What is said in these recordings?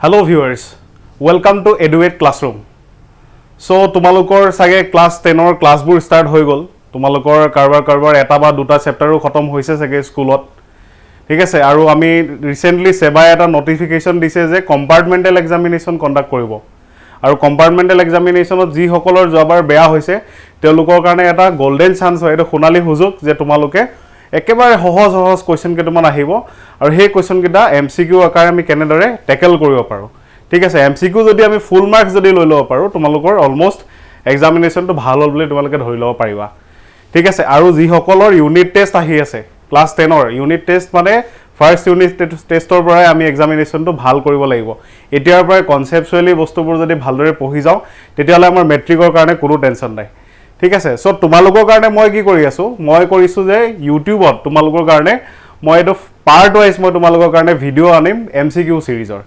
Hello viewers, welcome to EduAid classroom. So তোমালোকৰ সাগে class 10 or class বোৰ start হৈ গল তোমালোকৰ কাৰবাৰ এটা বা দুটা চেপ্টাৰো খতম হৈছে সাগে স্কুলত ঠিক আছে আৰু আমি ৰিসেন্টলি Seba এটা নোটিফিকেশন দিছে যে কম্পাৰ্টমেন্টাল এক্সামিনেশন কন্ডাক্ট কৰিব আৰু কম্পাৰ্টমেন্টাল এক্সামিনেশনত যি সকলৰ জবাৰ বেয়া হৈছে তেওঁলোকৰ কাৰণে এটা গোল্ডেন চান্স হয় এটা সোণালী সুযোগ যে তোমালোকে একেবাৰে সহজ কোৱেশ্চন কেইটামান আহিব আৰু সেই কোৱেশ্চন কেইটা এমসিকিউ আকাৰে আমি কেনেদৰে টেকল কৰিব পাৰো ঠিক আছে এমসিকিউ যদি আমি ফুল মাৰ্কস যদি লৈ লব পাৰো তোমালোকৰ অলমোস্ট এক্সামিনেশনটো ভাল হ'ল বুলি তোমালোকে ধৰি লব পাৰিবা ঠিক আছে আৰু যি সকলৰ ইউনিট টেষ্ট আহি আছে ক্লাস 10 ৰ ইউনিট টেষ্ট মানে ফাৰ্স্ট ইউনিট টেষ্টৰ পৰাই আমি এক্সামিনেশনটো ভাল কৰিব লাগিব এতিয়াৰ পৰা কনসেপচুৱেলি বস্তুবোৰ যদি ভালদৰে পঢ়ি যাও তেতিয়ালে আমাৰ মেট্ৰিকৰ কাৰণে কোনো টেনচন নাই ঠিক আছে সো তোমালোকৰ কাৰণে মই কি কৰি আছো মই কৰিছো যে ইউটিউবত তোমালোকৰ কাৰণে মই এটো পাৰ্ট ওয়াইজ মই তোমালোকৰ কাৰণে ভিডিও আনিম এমসিকিউ সিৰিজৰ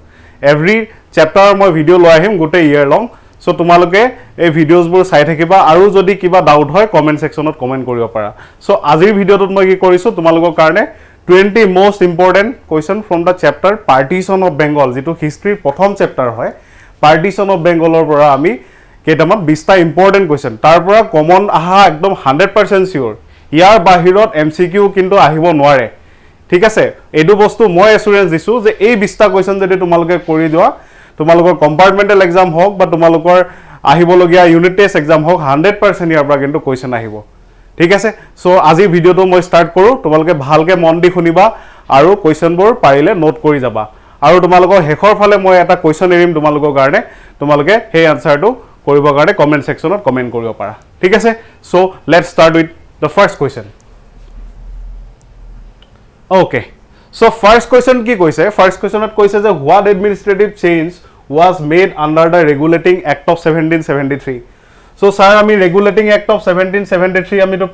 এভৰি চেপ্টাৰ মই ভিডিও লৈ আহিম গোটে ইয়াৰ লং সো তোমালোকে এই ভিডিওছবোৰ চাই থাকিবা আৰু যদি কিবা ডাউট হয় কমেন্ট সেকশনত কমেন্ট কৰিব পাৰা সো আজিৰ ভিডিওটোত মই কি কৰিছো তোমালোকৰ কাৰণে 20 most important question from the chapter Partition of Bengal যেটো হিষ্ট্ৰীৰ প্ৰথম চেপ্টাৰ হয় Partition of Bengalৰ পৰা আমি কেইটামান 20টা ইম্পৰ্টেন্ট কোৱেশ্চন তাৰ পৰা কমন আহা একদম 100% সিওৰ ইয়াৰ বাহিৰত এমসিকিউ কিন্তু আহিব নোৱাৰে ঠিক আছে এডু বস্তু মই এসুৰেন্স দিছো যে এই 20টা কোৱেশ্চন যদি তোমালোকে কৰি দিও তোমালোকৰ কম্পাৰ্টমেন্টাল এক্সাম হওক বা তোমালোকৰ আহিবলগীয়া ইউনিট টেষ্ট এক্সাম হওক 100% ইয়াৰ পৰা কিন্তু কোৱেশ্চন আহিব ঠিক আছে সো আজি ভিডিওটো মই স্টাৰ্ট কৰো তোমালোকে ভালকে মন দি শুনিবা আৰু কোৱেশ্চনবোৰ পাৰিলে নোট কৰি যাবা আৰু তোমালোকৰ হেখৰ ফালে মই এটা কোৱেশ্চন এৰিম তোমালোকৰ কাৰণে তোমালোকে সেই আনসাৰটো কৰিব কাৰণে কমেন্ট সেকশনত কমেন্ট কৰিব পাৰা ঠিক আছে so let's start with the first question okay so first question কি কৈছে first questionত কৈছে যে what administrative change was made under the regulating act of 1773 so sir আমি regulating act of 1773 আমি তো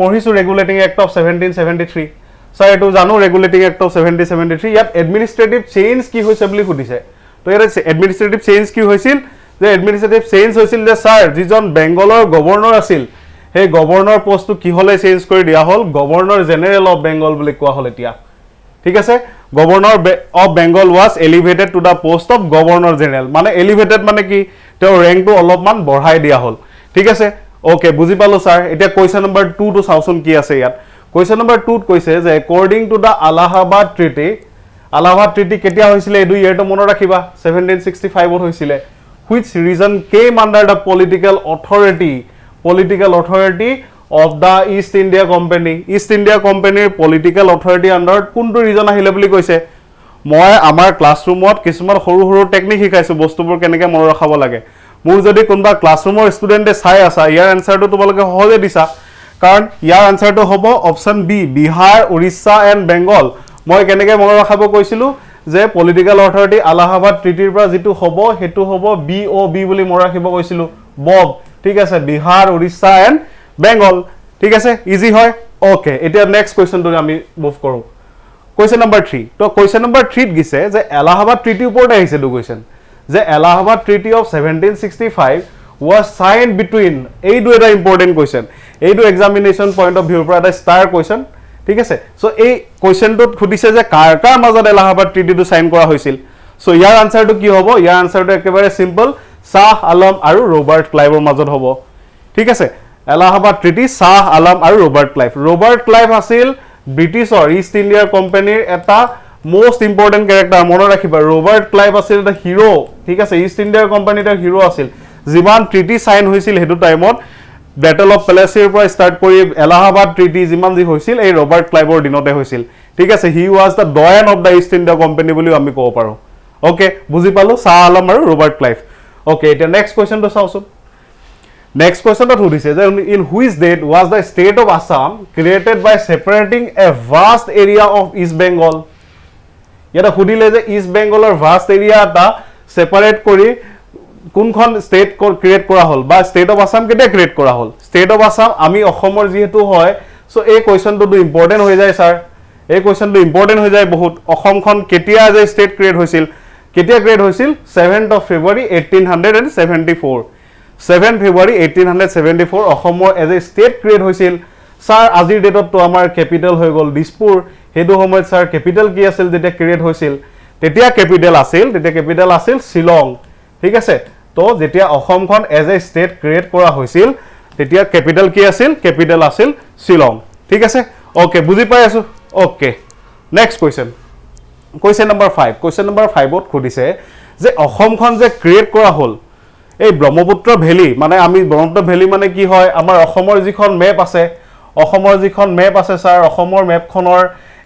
পঢ়িছো regulating act of 1773 sir এটো জানো regulating act of 1773 ইয়াত administrative change কি হৈছে বুলি সুধিছে তো ইয়াত administrative change কি হৈছিল যে এডমিনিষ্ট্ৰেটিভ চেঞ্জ হৈছিল যে স্যাৰ যিজন বেংগলৰ গভৰ্ণৰ আছিল সেই গভৰ্ণৰ পোষ্টটো কি হলে চেঞ্জ কৰি দিয়া হল গভৰ্ণৰ জেনাৰেল অফ বেংগল বুলি কোৱা হল এতিয়া ঠিক আছে governor of Bengal was elevated to the post off governor general মানে এলিভেটেড মানে কি তেওঁ ৰেংকটো অলপমান বঢ়াই দিয়া হল ঠিক আছে ওকে বুজি পালো স্যাৰ এতিয়া কোৱেশ্চন নম্বৰ 2 টু চাওচোন কি আছে ইয়াত কোৱেশ্চন নম্বৰ 2 ত কৈছে যে according to the Allahabad treaty কেতিয়া হৈছিল এই দুই ইয়াৰটো মনত ৰাখিবা 1765 ত হৈছিল which region came under the political authority of the East India Company political authority under কোনটো region আহিলে বুলি কৈছে মই আমাৰ ক্লাছৰুমত কিছুমান সৰু টেকনিক শিকাইছো বস্তুবোৰ কেনেকৈ মনত ৰাখাব লাগে মোৰ যদি কোনবা ক্লাছৰুমৰ ষ্টুডেন্টে চাই আছে ইয়াৰ আনসাৰটো তোমালোকে সহজে দিছা কাৰণ ইয়াৰ আনসাৰটো হ'ব option B Bihar Orissa and Bengal মই কেনেকৈ মনত ৰাখাব কৈছিলো যে পলিটিক্যাল অথৰিটি আলাহাবাদ ট্ৰিটিৰ পৰা যেটো হ'ব হেতু হ'ব বিওবি বুলি মই ৰাখিব কৈছিলো বব ঠিক আছে বিহাৰ উৰিষ্যা এণ্ড বেংগল ঠিক আছে ইজি হয় ওকে এতিয়া নেক্সট কোৱেশ্চনটো আমি মুভ কৰো কোৱেশ্চন নম্বৰ 3 তো কোৱেশ্চন নম্বৰ 3 ত গিছে যে এলাহাবাদ ট্ৰিটিৰ ওপৰত আহিছে দু কোৱেশ্চন যে Allahabad treaty of 1765 was signed between এইটো এটা ইম্পৰ্টেন্ট কোৱেশ্চন এইটো এক্সামিনেশন পইণ্ট অফ ভিউৰ পৰা এটা ষ্টাৰ কোৱেশ্চন ঠিক আছে সো এই কোৱেশ্চনটোত খুদিছে যে কাৰ মাজত এলাহাবাদ ট্ৰিটিটো সাইন কৰা হৈছিল সো ইয়াৰ আনসাৰটো কি হ'ব ইয়াৰ আনসাৰটো একেবাৰে সিম্পল শাহ আলম আৰু ৰবাৰ্ট ক্লাইভৰ মাজত হ'ব ঠিক আছে এলাহাবাদ ট্ৰিটি শাহ আলম আৰু ৰবাৰ্ট ক্লাইভ আছিল ব্ৰিটিছৰ ইষ্ট ইণ্ডিয়া কোম্পানীৰ এটা মোস্ট ইম্পৰ্টেন্ট ক্যাৰেক্টাৰ মনত ৰাখিবা ৰবাৰ্ট ক্লাইভ আছিল এটা হিৰো ঠিক আছে ইষ্ট ইণ্ডিয়া কোম্পানীৰ হিৰো আছিল যিমান ট্ৰিটি সাইন হৈছিল হেতু টাইমত Battle of Palasier পৰা স্টাৰ্ট কৰি এলাহাবাদ ট্ৰিটি যিমান যি হৈছিল এই ৰবাৰ্ট ক্লাইভৰ দিনতে হৈছিল ঠিক আছে he was the Diwan of the East India Company বুলি আমি ক'ব পাৰো ওকে বুজি পালো শাহ আলম আৰু ৰবাৰ্ট ক্লাইভ ওকে এটা নেক্সট কোৱেশ্চনটো চাওচোন নেক্সট কোৱেশ্চনটো সুধিছে যে in which date was the state of Assam created by separating a vast area of East Bengal ইয়াত সুধিলে যে ইষ্ট বেংগলৰ ভাষ্ট এৰিয়া এটা সেপাৰেট কৰি কোনখন স্টেট ক্ৰিয়েট কৰা হল বা স্টেট অফ আসাম কেতিয়া ক্ৰিয়েট কৰা হল স্টেট অফ আসাম আমি অসমৰ যেহেতু হয় সো এই কোৱেশ্চনটো ইম্পৰ্টেন্ট হৈ যায় স্যাৰ এই কোৱেশ্চনটো ইম্পৰ্টেন্ট হৈ যায় বহুত অসমখন কেতিয়া যে স্টেট ক্ৰিয়েট হৈছিল 7th of February 1874 7 February 1874 অসমৰ এজ এ স্টেট ক্ৰিয়েট হৈছিল স্যাৰ আজিৰ ডেটত তো আমাৰ ক্যাপিটাল হৈ গল দিছপুৰ হেতু সময়ত স্যাৰ ক্যাপিটাল কি আছিল যেতিয়া ক্ৰিয়েট হৈছিল তেতিয়া কেপিটেল আছিল শিলং ঠিক আছে তো যেতিয়া অসমখন এজ এ ষ্টেট ক্ৰিয়েট কৰা হৈছিল তেতিয়া কেপিটেল কি আছিল কেপিটেল আছিল শিলং ঠিক আছে ওকে বুজি পাই আছো okay next question number 5 question number 5 ত খুদিছে যে অসমখন যে ক্ৰিয়েট কৰা হল এই ব্ৰহ্মপুত্ৰ ভেলি মানে আমি ব্ৰহ্মপুত্ৰ ভেলি মানে কি হয় আমাৰ অসমৰ যিখন মেপ আছে স্যাৰ অসমৰ মেপখনৰ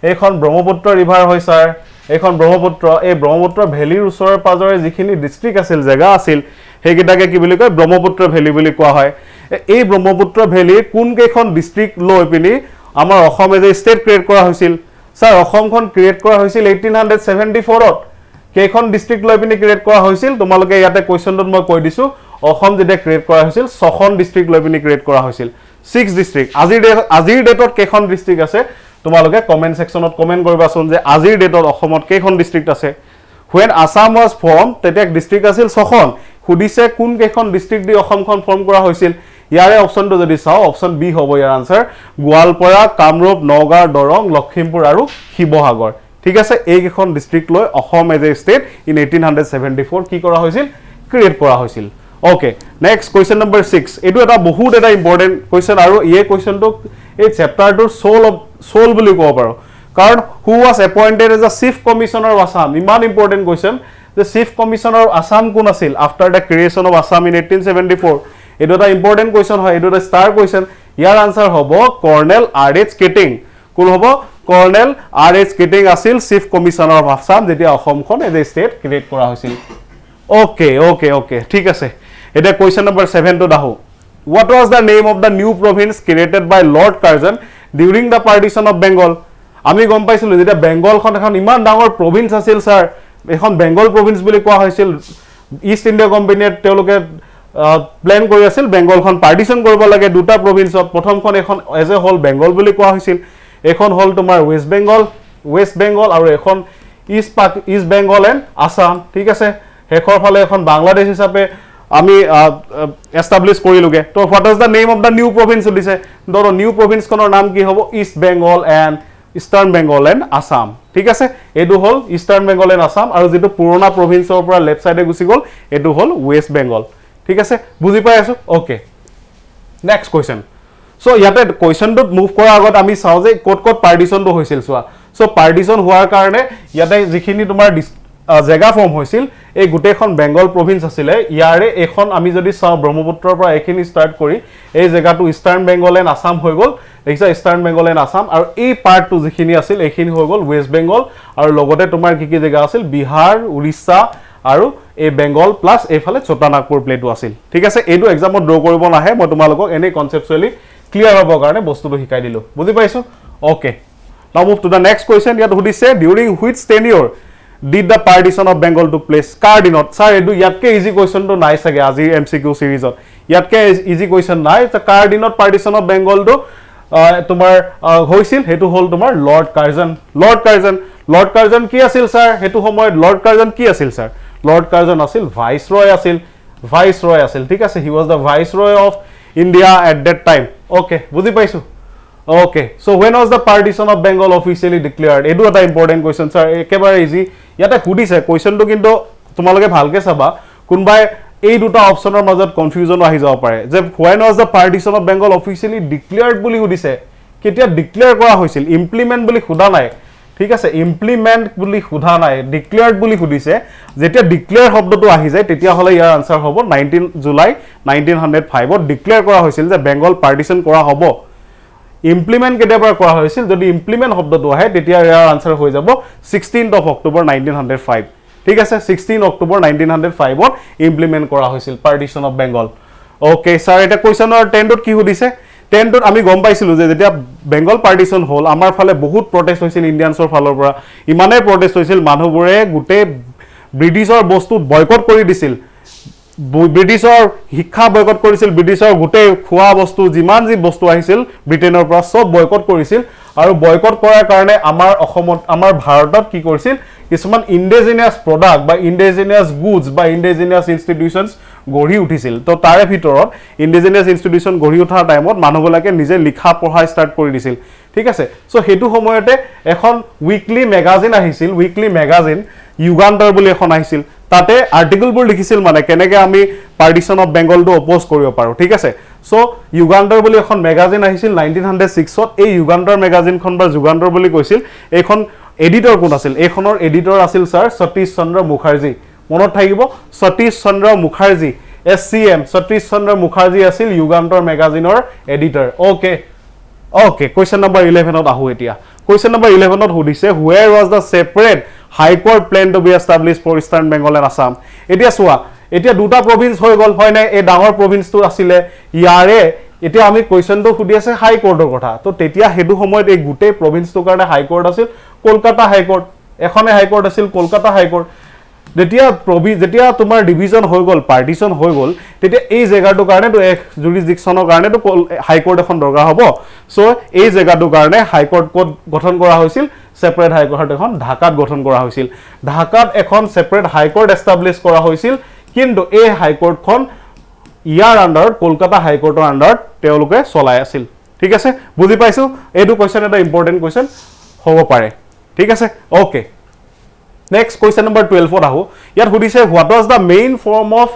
এইখন ব্ৰহ্মপুত্ৰ ৰিভাৰ হয় স্যাৰ এইখন ব্ৰহ্মপুত্ৰ এই ব্ৰহ্মপুত্ৰ ভেলিৰ ওচৰৰ পাজৰে যিখিনি ডিস্ট্ৰিক্ট আছিল জেগা আছিল হেগিটাকে কি বুলি কয় ব্ৰহ্মপুত্ৰ ভেলি বুলি কোৱা হয় এই ব্ৰহ্মপুত্ৰ ভেলি কোন কেখন ডিস্ট্ৰিক্ট লৈ পিনি আমাৰ Assam as a state create কৰা হৈছিল স্যাৰ অসমখন ক্ৰিয়েট কৰা হৈছিল 1874 ত কেখন ডিস্ট্ৰিক্ট লৈ পিনি ক্ৰিয়েট কৰা হৈছিল তোমালোকে ইয়াতে কোৱেশ্চনটোত মই কৈ দিছো অসম যেতিয়া ক্ৰিয়েট কৰা হৈছিল ছখন ডিস্ট্ৰিক্ট লৈ পিনি ক্ৰিয়েট কৰা হৈছিল 6 ডিস্ট্ৰিক্ট আজিৰ ডেটত কেখন ডিস্ট্ৰিক্ট আছে তোমালোকে কমেন্ট সেকশনত কমেন্ট কৰিবাচোন যে আজিৰ ডেটত অসমত কেখন ডিস্ট্ৰিক্ট আছে when Assam was formed তেতিয়া ডিস্ট্ৰিক্ট আছিল ছখন খুদিছে কোন কেখন ডিস্ট্ৰিক্ট দি অসমখন ফৰ্ম কৰা হৈছিল ইয়াৰে অপচনটো যদি চাও অপচন বি হ'ব ইয়াৰ আনসাৰ গোৱালপাৰা কামৰূপ নগাঁও দৰং লখিমপুৰ আৰু শিৱসাগৰ ঠিক আছে এই কেখন ডিস্ট্ৰিক্ট লৈ Assam as a state in 1874 কি কৰা হৈছিল ক্ৰিয়েট কৰা হৈছিল ওকে নেক্সট কোৱেশ্চন নম্বৰ 6 এটো এটা বহুত এটা ইম্পৰ্টেন্ট কোৱেশ্চন আৰু এই কোৱেশ্চনটো এই চ্যাপ্টাৰটোৰ সোল বুলি ক'ব পাৰো কাৰণ who was appointed as a chief commissioner of Assam ইমান important question the chief commissioner of Assam কোন আছিল after the creation of Assam in 1874 এটো এটা ইম্পৰ্টেন্ট কোৱেশ্চন হয় এটো এটা ষ্টাৰ কোৱেশ্চন ইয়াৰ আনসাৰ হ'ব কৰ্নেল আৰ.এইচ. কেটিং কোন হ'ব কৰ্নেল আৰ.এইচ. কেটিং আছিল চিফ কমিশনাৰ অফ আসাম যেতিয়া অসমখন এজ এ ষ্টেট ক্ৰিয়েট কৰা হৈছিল ওকে ঠিক আছে এটা কোৱেশ্চন নম্বৰ 7 টো দাহো what was the name of the new province created by Lord Curzon during the partition of Bengal আমি গম পাইছিলো যেতিয়া বেংগলখন এখন ইমান ডাঙৰ প্ৰভিন্স আছিল স্যাৰ এখন বেংগল প্ৰভিন্স বুলি কোৱা হৈছিল ইষ্ট ইণ্ডিয়া কোম্পানীয়ে তেওঁলোকে প্ল্যান কৰি আছিল বেংগলখন পাৰ্টিশন কৰিব লাগে দুটা প্ৰভিন্সত প্ৰথমখন এখন এজ এ হোল বেংগল বুলি কোৱা হৈছিল এখন হল তোমাৰ ওয়েস্ট বেংগল আৰু এখন ইষ্ট বেংগল এণ্ড আসাম ঠিক আছে হেখৰ ফালে এখন বাংলাদেশ হিচাপে আমি এস্টাবলিশ কৰিলুগে তো what is the name of the new province দিছে ধৰ নিউ প্ৰভিন্স খনৰ নাম কি হ'ব east Bengal and eastern Bengal and Assam ঠিক আছে এটো হল ইষ্টাৰ্ণ বেংগল এণ্ড আসাম আৰু যেটো পুৰণা প্ৰভিন্সৰ পৰা লেফট সাইডে গুছি গল এটো হল ওয়েস্ট বেংগল ঠিক আছে বুজি পাই আছো ওকে নেক্সট কোৱেশ্চন সো ইয়াতে কোৱেশ্চনটো মুভ কৰাৰ আগত আমি চাও যে কোট পাৰ্টিশনটো হৈছিল সোৱা সো পাৰ্টিশন হোৱাৰ কাৰণে ইয়াতে যিখিনি তোমাৰ জেগা ফৰ্ম হৈছিল এই গুটেখন বেংগল প্ৰভিন্স আছিলে ইয়াৰে এখন আমি যদি চাও ব্ৰহ্মপুত্ৰৰ পৰা এখিনি ষ্টাৰ্ট কৰি এই জেগাটো ইষ্টাৰ্ণ বেংগল এণ্ড আসাম হৈ গল দেখিছা ইষ্টাৰ্ণ বেংগল এণ্ড আসাম আৰু এই পাৰ্টটো যিখিনি আছিল এইখিনি হৈ গল ওয়েস্ট বেংগল আৰু লগতে তোমাৰ কি জেগা আছিল বিহাৰ উৰিষ্যা আৰু এই বেংগল প্লাস এইফালে ছোটানাগপুৰ প্লেটো আছিল ঠিক আছে এইটো এক্সামত ড্ৰ কৰিব নাহে মই তোমালোকক এনে কনসেপচুয়ালি ক্লিয়াৰ হ'ব কাৰণে বস্তুটো শিকাই দিলো বুজি পাইছো okay now move to the next question ইয়াত সুধিছে during which tenure did the partition of Bengal took place car dinot sir edu yatke easy question to nai sage আজি MCQ series ot yatke easy question nai the car dinot partition of Bengal to tomar hoisil hetu hol tomar Lord Curzon ki asil sir hetu homoy Lord Curzon ki asil sir Lord Curzon asil viceroy asil thik ase he was the viceroy of India at that time okay buji paisu okay so when was the partition of Bengal officially declared edu eta important question sir ekebare easy yata khudise question to kintu tumaloke bhalke saba kunbai ei duta optioner majot confusion ahi jaw pare je when was the partition of Bengal officially declared boli khudise ketia declare kora hoisil implement boli khuda nai ঠিক আছে implement বুলি খুদা নাই declared বুলি খুদিছে যেতিয়া declare শব্দটো আহি যায় তেতিয়া হলে ইয়াৰ আনসাৰ হ'ব 19 জুলাই 1905 ত ডিক্লেয়াৰ কৰা হৈছিল যে বেংগল পাৰ্টিশন কৰা হ'ব ইমপ্লিমেন্ট কেতিয়াবা কৰা হৈছিল যদি ইমপ্লিমেন্ট শব্দটো আহে তেতিয়া ইয়াৰ আনসাৰ হৈ যাব 16th of October 1905 ঠিক আছে 16 অক্টোবৰ 1905 ত ইমপ্লিমেন্ট কৰা হৈছিল partition of Bengal okay sir এটা কোৱেশ্চনৰ 10 ত কি সুধিছে 10 ত আমি গম পাইছিলো যে যেতিয়া বেংগল পাৰ্টিশন হল আমাৰ ফালে বহুত প্ৰটেষ্ট হৈছিল ইন্ডিয়ানছৰ ফালৰ পৰা ইমানে প্ৰটেষ্ট হৈছিল মানুহবোৰে গুটে ব্ৰিটিছৰ বস্তু বয়কট কৰি দিছিল ব্ৰিটিছৰ শিক্ষা বয়কট কৰিছিল ব্ৰিটিছৰ গুটে খোৱা বস্তু যিমান যি বস্তু আহিছিল ব্ৰিটেনৰ পৰা সব বয়কট কৰিছিল আৰু বয়কট কৰাৰ কাৰণে আমাৰ অসমত আমাৰ ভাৰতত কি কৰিছিল কিছুমান ইন্ডিজিনিয়াস প্ৰডাক্ট বা ইন্ডিজিনিয়াস গুডস বা ইন্ডিজিনিয়াস ইনষ্টিটিউশনস গঢ়ি উঠিছিল তো তাৰে ভিতৰত ইন্ডিজিনিয়াস ইনষ্টিটিউশন গঢ়ি উঠাৰ টাইমত মানুহবিলাকে নিজে লিখা পঢ়া ষ্টাৰ্ট কৰি দিছিল ঠিক আছে সো হেতু সময়তে এখন উইকলি ম্যাগাজিন আহিছিল উইকলি ম্যাগাজিন যুগান্তৰ বুলি এখন আহিছিল তাতে আৰ্টিকলবোৰ লিখিছিল মানে কেনেকৈ আমি পাৰ্টিশন অফ বেংগলটো অপ'জ কৰিব পাৰোঁ ঠিক আছে সো যুগান্তৰ বুলি এখন মেগাজিন আহিছিল 1906ত এই যুগান্তৰ মেগাজিনখন বা যুগান্তৰ বুলি কৈছিল এইখন এডিটৰ কোন আছিল এইখনৰ এডিটৰ আছিল স্যাৰ সতীশ চন্দ্ৰ মুখাৰ্জী মনত থাকিব সতীশ চন্দ্ৰ মুখাৰ্জী SCM সতীশ চন্দ্ৰ মুখাৰ্জী আছিল যুগান্তৰ মেগাজিনৰ এডিটৰ ওকে কোৱেশ্চন নম্বৰ 11ত আহো এতিয়া কোৱেশ্চন নম্বৰ 11ত সুধিছে where was the separate high court plan to be established for Eastern Bengal and Assam এতিয়া চোৱা এতিয়া দুটা প্ৰভিন্স হৈ গল হয় নাই এই ডাঙৰ প্ৰভিন্সটো আছিল ইয়াৰে এতিয়া আমি কোৱেশ্চনটো সুধি আছে হাই কোৰ্টৰ কথা তো তেতিয়া হেতু সময়ত এই গুটেই প্ৰভিন্সটোৰ কাৰণে হাই কোৰ্ট আছিল কলকাতা হাই কোৰ্ট এখনে হাই কোৰ্ট আছিল কলকাতা হাই কোৰ্ট যেতিয়া তোমাৰ ডিভিজন হৈ গল পাৰ্টিশন হৈ গল তেতিয়া এই জায়গাটোৰ কাৰণে তো এক জুৰিসডিকশনৰ কাৰণে তো হাই কোৰ্ট এখন দৰকাৰ হ'ব সো এই জায়গাটোৰ কাৰণে হাই কোৰ্ট কোড গঠন কৰা হৈছিল সেপাৰেট হাই কোৰ্ট এখন ঢাকাত গঠন কৰা হৈছিল ঢাকাত এখন সেপাৰেট হাই কোৰ্ট এস্টাবলিশ কৰা হৈছিল কিন্তু এই হাই কোৰ্টখন ইয়াৰ আন্ডাৰত কলকাতা হাই কোৰ্টৰ আন্ডাৰত তেওঁলোকে চলাই আছিল ঠিক আছে বুজি পাইছো এইটো কোৱেশ্চন এটা ইম্পৰ্টেন্ট কোৱেশ্চন হ'ব পাৰে ঠিক আছে ওকে Next question number 12 ত আহো ইয়াত সুধিছে what was the main form of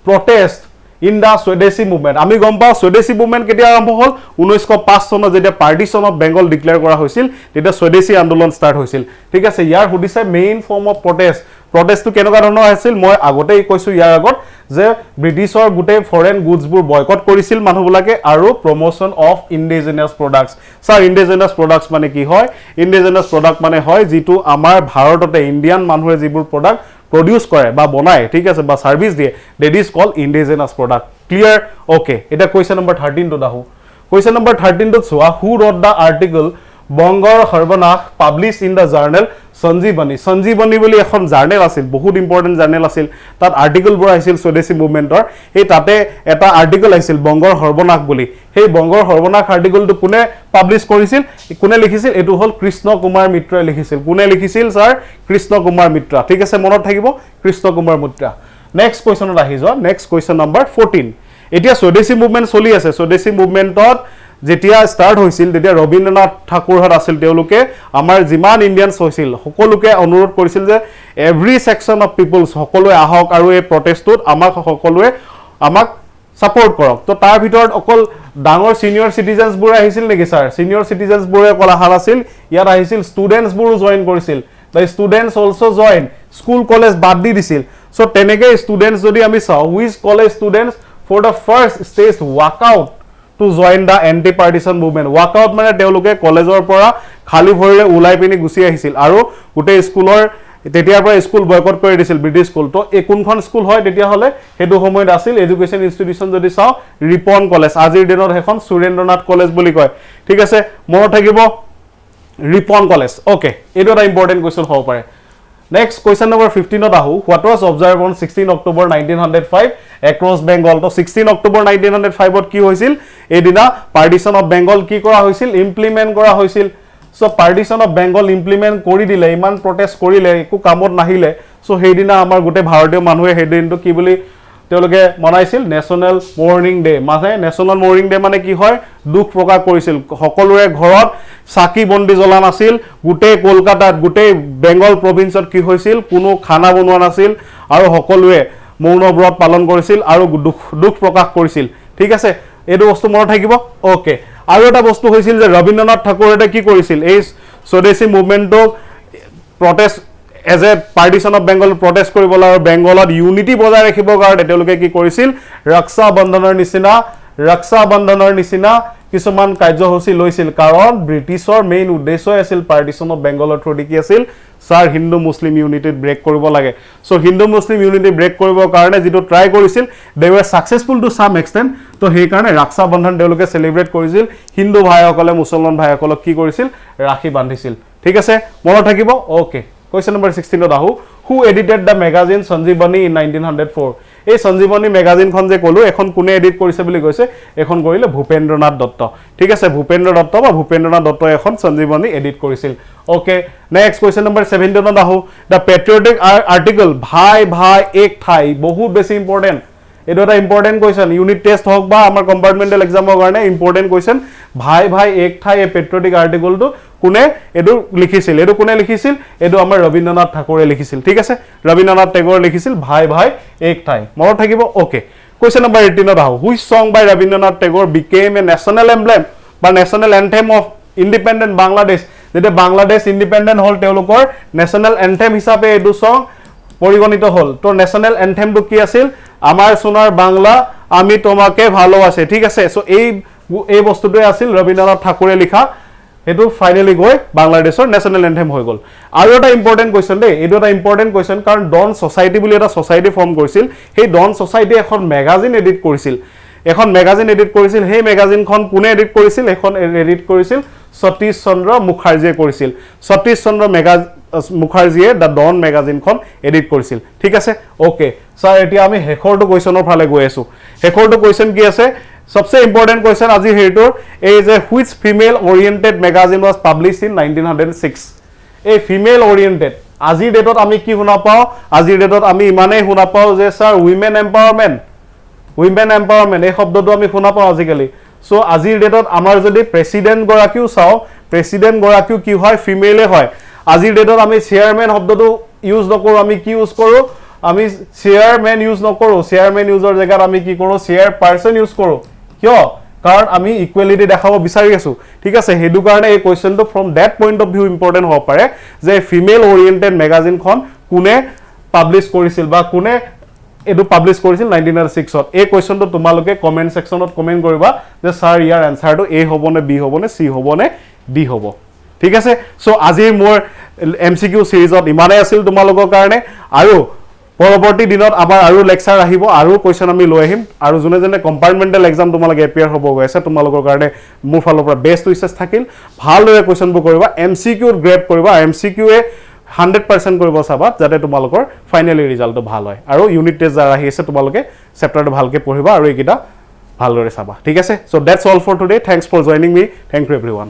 protest in the swadeshi movement আমি গম পাও swadeshi movement কেতিয়া আৰম্ভ হ'ল 1905 চনত যেতিয়া partition of Bengal ডিক্লেয়াৰ কৰা হৈছিল তেতিয়া swadeshi আন্দোলন ষ্টাৰ্ট হৈছিল ঠিক আছে ইয়াৰ সুধিছে মেইন ফৰ্ম অফ প্ৰটেষ্টটো কেনেকুৱা ধৰণৰ আছিল মই আগতেই কৈছো ইয়াৰ আগত যে ব্ৰিটিছৰ গুটেই ফৰেন গুডছবোৰ বয়কট কৰিছিল মানুহবিলাকে আৰু promotion of indigenous products sir indigenous products মানে কি হয় ইন্ডিজিনাস প্ৰডাক্ট মানে হয় যেটো আমাৰ ভাৰততে ইন্ডিয়ান মানুহে যিবোৰ প্ৰডাক্ট প্ৰডিউস কৰে বা বনায় ঠিক আছে বা সাৰ্ভিস দিয়ে that is called indigenous product clear okay এটা কোৱেশ্চন নম্বৰ 13 টো দাহু কোৱেশ্চন নম্বৰ 13 টো চোৱা হু ৰট দা আৰ্টিকল বংগৰ সৰ্বনাশ পাবলিশ ইন দা জাৰ্নেল সঞ্জীৱনী বুলি এখন জাৰ্নেল আছিল বহুত ইম্পৰ্টেন্ট জাৰ্নেল আছিল তাত আৰ্টিকলবোৰ আহিছিল স্বদেশী মুভমেন্টৰ এই তাতে এটা আৰ্টিকল আহিছিল বংগৰ সৰ্বনাশ বুলি সেই বংগৰ সৰ্বনাশ আৰ্টিকলটো কোনে পাবলিশ কৰিছিল কোনে লিখিছিল এটো হল কৃষ্ণ কুমাৰ মিত্ৰই লিখিছিল কোনে লিখিছিল স্যাৰ কৃষ্ণ কুমাৰ মিত্ৰ ঠিক আছে মনত থাকিব কৃষ্ণ কুমাৰ মিত্ৰ নেক্সট কোৱেশ্চনত আহি যোৱা নেক্সট কোৱেশ্চন নম্বৰ 14 এতিয়া স্বদেশী মুভমেন্ট চলি আছে স্বদেশী মুভমেন্টত যেতিয়া স্টাৰ্ট হৈছিল তেতিয়া ৰবীন্দ্ৰনাথ ঠাকুৰহত আছিল তেওঁলোকে আমাৰ জিমান ইন্ডিয়ানছ হৈছিল সকলোকে অনুৰোধ কৰিছিল যে এভৰি সেকশন অফ পিপলস সকলোৱে আহক আৰু এই প্ৰটেষ্টত সকলোৱে আমাক সাপোৰ্ট কৰক তো তাৰ ভিতৰত অকল ডাঙৰ সিনিয়ৰ সিটিজেন্স বোৰ আহিছিল নেকি স্যাৰ সিনিয়ৰ সিটিজেন্স বোৰে কলা হাল আছিল ইয়াত আহিছিল ষ্টুডেন্টস বোৰ জয়েন কৰিছিল the students also join school college বাদ দি দিছিল so তেনেকে ষ্টুডেন্টস যদি আমি চাও which college students for the first stage walk out to join the anti partition movement walk out মানে তেওঁলোকে কলেজৰ পৰা খালি ভৰিৰে উলাই পিনি গুছি আহিছিল আৰু গুটে স্কুলৰ তেতিয়াৰ পৰা স্কুল বয়কট কৰি দিছিল ব্ৰিটিছ স্কুল তো কোনখন স্কুল হয় তেতিয়া হলে হেতু সময়ত আছিল এডুকেশন ইনষ্টিটিউশন যদি চাও ৰিপন কলেজ আজিৰ দিনৰ এখন সুৰেন্দ্ৰনাথ কলেজ বুলি কয় ঠিক আছে মনত থাকিব ৰিপন কলেজ ওকে এটো এটা ইম্পৰ্টেন্ট কোৱেশ্চন হ'ব পাৰে নেক্সট কোৱেশ্চন নম্বৰ 15 ত আহো what was observed on 16 October 1905 across Bengal তো 16 October 1905 ত কি হৈছিল এদিনা পাৰ্টিশন অফ বেংগল কি কৰা হৈছিল ইমপ্লিমেন্ট কৰা হৈছিল so partition of Bengal implement কৰি দিলে ইমান প্ৰটেষ্ট কৰিলে একো কামত নাহিলে সো সেইদিনা আমাৰ গুটে ভাৰতীয় মানুহে হেদিনটো কি বুলি তেওঁলোকে মনাইছিল নেশনাল মৰ্নিং ডে মানে নেশনাল মৰ্নিং ডে মানে কি হয় দুখ প্ৰকাশ কৰিছিল সকলোৰে ঘৰত সাকি বন্দি জ্বলা নাছিল গুটে কলকাতাত গুটে বেংগল প্ৰভিন্সত কি হৈছিল কোনো খানা বনোৱা নাছিল আৰু সকলোৱে মৌন ব্ৰত পালন কৰিছিল আৰু দুখ প্ৰকাশ কৰিছিল ঠিক আছে এটো বস্তু মনত থাকিব ওকে আৰু এটা বস্তু হৈছিল যে ৰবীন্দ্ৰনাথ ঠাকুৰতে কি কৰিছিল এই স্বদেশী মুভমেন্টক protest as a partition of Bengal protest কৰিবলৈ আৰু বেংগলত ইউনিটি বজাই ৰাখিবৰ কাৰণে তেওঁলোকে কি কৰিছিল ৰক্ষা বন্ধনৰ নিচিনা কিছুমান কাৰ্যসূচী লৈছিল কাৰণ ব্ৰিটিছৰ মেইন উদ্দেশ্য আছিল পাৰ্টিশন অফ বেংগলৰ থ্ৰুদি কি আছিল sir Hindu Muslim unity break কৰিব লাগে so Hindu Muslim unity break কৰিবৰ কাৰণে যেটো ট্ৰাই কৰিছিল they were successful to some extent তো সেই কাৰণে ৰক্ষা বন্ধন তেওঁলোকে সেলিব্ৰেট কৰিছিল হিন্দু ভাইসকলে মুছলমান ভাইসকলক কি কৰিছিল ৰাখি বান্ধিছিল ঠিক আছে মনত থাকিব ওকে Question number 16 ত আহো who edited the magazine Sanjeevani in 1904 এই সঞ্জীৱনী ম্যাগাজিন খন যে কলো এখন কোনে এডিট কৰিছে বুলি কৈছে এখন কৰিলে ভূপেন্দ্ৰনাথ দত্ত ঠিক আছে ভূপেন্দ্ৰ দত্ত বা ভূপেন্দ্ৰনাথ দত্ত এখন সঞ্জীৱনী এডিট কৰিছিল ওকে নেক্সট কোৱেশ্চন নম্বৰ 17 ত আহো the patriotic article ভাই ভাই এক ঠাই বহুত বেছি ইম্পৰ্টেন্ট এইটো এটা ইম্পৰ্টেণ্ট কুৱেশ্যন ইউনিট টেষ্ট হওক বা আমাৰ কম্পাৰ্টমেণ্টেল এক্সামৰ কাৰণে ইম্পৰ্টেণ্ট কুৱেশ্যন ভাই ভাই এক ঠাই এই পেট্ৰিয়টিক আৰ্টিকলটো কোনে এইটো লিখিছিল এইটো কোনে লিখিছিল এইটো আমাৰ ৰবীন্দ্ৰনাথ ঠাকুৰে লিখিছিল ঠিক আছে ৰবীন্দ্ৰনাথ টেগৰে লিখিছিল ভাই ভাই এক ঠাই মনত থাকিব ওকে কুৱেশ্যন নম্বৰ 18 আহো হুইচ সং বাই ৰবীন্দ্ৰনাথ টেগৰ বিকেম এ নেশ্যনেল এমব্লেম বা national anthem of independent Bangladesh যেতিয়া বাংলাদেশ ইণ্ডিপেণ্ডেণ্ট হ'ল তেওঁলোকৰ নেশ্যনেল এন্থেম হিচাপে এইটো সং পৰিগণিত হ'ল তো নেশ্যনেল এন্থেমটো কি আছিল আমাৰ সোনাৰ বাংলা আমি তোমাকে ভালোবাসে ঠিক আছে সো এই বস্তুটোৱে আছিল ৰবীন্দ্ৰনাথ ঠাকুৰে লিখা এটো ফাইনালি গৈ বাংলাদেশৰ নেশ্যনেল এন্থেম হৈ গল আৰু এটা ইম্পৰ্টেন্ট কোৱেশ্চন দেই এটো এটা ইম্পৰ্টেন্ট কোৱেশ্চন কাৰণ ডন সোসাইটি বুলি এটা সোসাইটি ফৰ্ম কৰিছিল সেই ডন সোসাইটি এখন ম্যাগাজিন এডিট কৰিছিল সেই ম্যাগাজিনখন কোনে এডিট কৰিছিল এখন এডিট কৰিছিল সতীশ চন্দ্ৰ মুখাৰ্জীয়ে কৰিছিল সতীশ চন্দ্ৰ মুখাৰ্জীয়ে দা ডন ম্যাগাজিনখন এডিট কৰিছিল ঠিক আছে ওকে স্যাৰ এতিয়া আমি হেখৰটো কোৱেশ্চনৰ ফালে গৈ আছো হেখৰটো কোৱেশ্চন কি আছে सबसे इंपोर्टेंट क्वेश्चन আজি হেৰিটোৰ এই যে which female oriented magazine was published in 1906 এই ফিমেল ওৰিয়েন্টেড আজি ডেটত আমি কি শুনা পাও আজি ডেটত আমি ইমানেই শুনা পাও যে স্যাৰ উইমেন এম্পাওয়াৰমেন্ট এই শব্দটো আমি শুনা পাও আজিকালি সো আজি ডেটত আমাৰ যদি প্ৰেসিডেন্ট গৰাকীও চাও প্ৰেসিডেন্ট গৰাকীও কি হয় ফিমেলে হয় আজি ডেটত আমি চেয়াৰম্যান শব্দটো ইউজ নকৰো আমি কি ইউজ কৰো আমি চেয়াৰম্যান ইউজ নকৰো চেয়াৰম্যান ইউজৰ জায়গাত আমি কি কৰো চেয়াৰ পাৰসন ইউজ কৰো কিয় কাৰণ আমি ইকুৱেলিটি দেখাব বিচাৰি আছো ঠিক আছে হেতু কাৰণে এই কোৱেশ্চনটো from that point of view important হ'ব পাৰে যে ফিমেল ওৰিয়েন্টেড ম্যাগাজিনখন কোনে পাবলিশ কৰিছিল বা কোনে এটো পাবলিশ কৰিছিল 1906 ত এই কোৱেশ্চনটো তোমালোকে কমেন্ট সেকশনত কমেন্ট কৰিবা যে স্যাৰ ইয়াৰ আনসাৰটো এ হ'বনে বি হ'বনে সি হ'বনে ডি হ'ব ঠিক আছে সো আজিৰ মোৰ এমসিকিউ সিৰিজত ইমানেই আছিল তোমালোকৰ কাৰণে আৰু পৰৱৰ্তী দিনত আবাৰ আৰু লেকচাৰ আহিব আৰু কোৱেশ্চন আমি লৈ আহিম আৰু জনে জনে কম্পাৰ্টমেণ্টেল এক্সাম তোমালোকে এপিয়াৰ হ'ব গৈছে তোমালোকৰ কাৰণে মোৰ ফালৰ পৰা বেষ্ট উইচেছ থাকিল ভালদৰে কোৱেশ্চনবোৰ কৰিবা এমসিকিউ গ্ৰেড কৰিবা এমসিকিউ এ 100% কৰিব চাবা যাতে তোমালোকৰ ফাইনালি ৰিজাল্টটো ভাল হয় আৰু ইউনিট টেষ্ট যাৰ আহি আছে তোমালোকে চেপ্টাৰটো ভালকে পঢ়িবা আৰু এইকিটা ভালদৰে চাবা ঠিক আছে so that's all for today thanks for joining me thank you এভৰিওয়ান